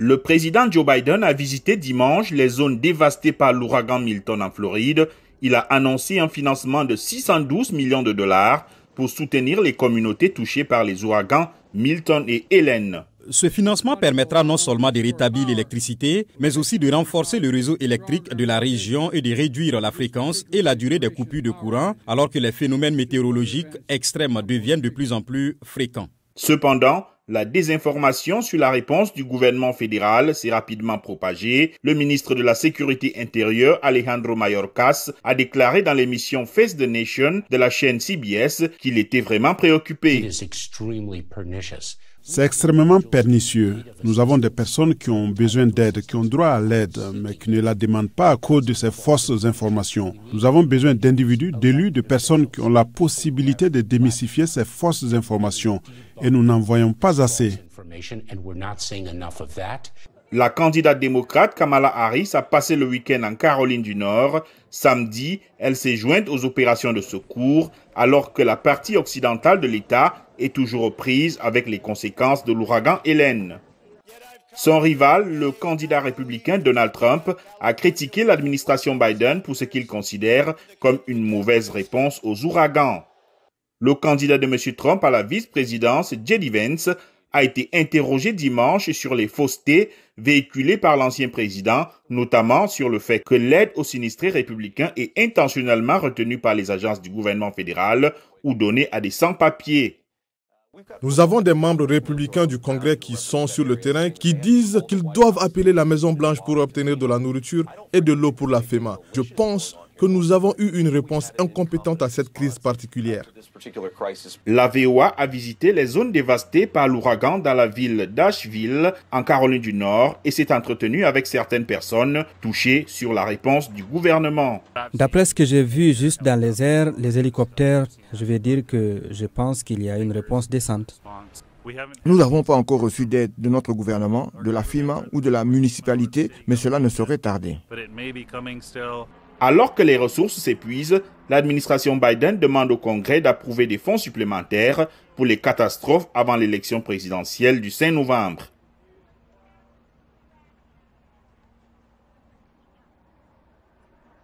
Le président Joe Biden a visité dimanche les zones dévastées par l'ouragan Milton en Floride. Il a annoncé un financement de 612 millions de dollars pour soutenir les communautés touchées par les ouragans Milton et Helene. Ce financement permettra non seulement de rétablir l'électricité, mais aussi de renforcer le réseau électrique de la région et de réduire la fréquence et la durée des coupures de courant, alors que les phénomènes météorologiques extrêmes deviennent de plus en plus fréquents. Cependant, la désinformation sur la réponse du gouvernement fédéral s'est rapidement propagée. Le ministre de la Sécurité intérieure, Alejandro Mayorkas, a déclaré dans l'émission Face the Nation de la chaîne CBS qu'il était vraiment préoccupé. C'est extrêmement pernicieux. Nous avons des personnes qui ont besoin d'aide, qui ont droit à l'aide, mais qui ne la demandent pas à cause de ces fausses informations. Nous avons besoin d'individus, d'élus, de personnes qui ont la possibilité de démystifier ces fausses informations. Et nous n'en voyons pas assez. La candidate démocrate Kamala Harris a passé le week-end en Caroline du Nord. Samedi, elle s'est jointe aux opérations de secours alors que la partie occidentale de l'État est toujours aux prises avec les conséquences de l'ouragan Helene. Son rival, le candidat républicain Donald Trump, a critiqué l'administration Biden pour ce qu'il considère comme une mauvaise réponse aux ouragans. Le candidat de M. Trump à la vice-présidence, J.D. Vance, a été interrogé dimanche sur les faussetés véhiculées par l'ancien président, notamment sur le fait que l'aide aux sinistrés républicains est intentionnellement retenue par les agences du gouvernement fédéral ou donnée à des sans-papiers. Nous avons des membres républicains du Congrès qui sont sur le terrain, qui disent qu'ils doivent appeler la Maison-Blanche pour obtenir de la nourriture et de l'eau pour la FEMA. Je pense que nous avons eu une réponse incompétente à cette crise particulière. La VOA a visité les zones dévastées par l'ouragan dans la ville d'Asheville, en Caroline du Nord, et s'est entretenue avec certaines personnes touchées sur la réponse du gouvernement. D'après ce que j'ai vu juste dans les airs, les hélicoptères, je vais dire que je pense qu'il y a une réponse décente. Nous n'avons pas encore reçu d'aide de notre gouvernement, de la FEMA ou de la municipalité, mais cela ne saurait tarder. Alors que les ressources s'épuisent, l'administration Biden demande au Congrès d'approuver des fonds supplémentaires pour les catastrophes avant l'élection présidentielle du 5 novembre.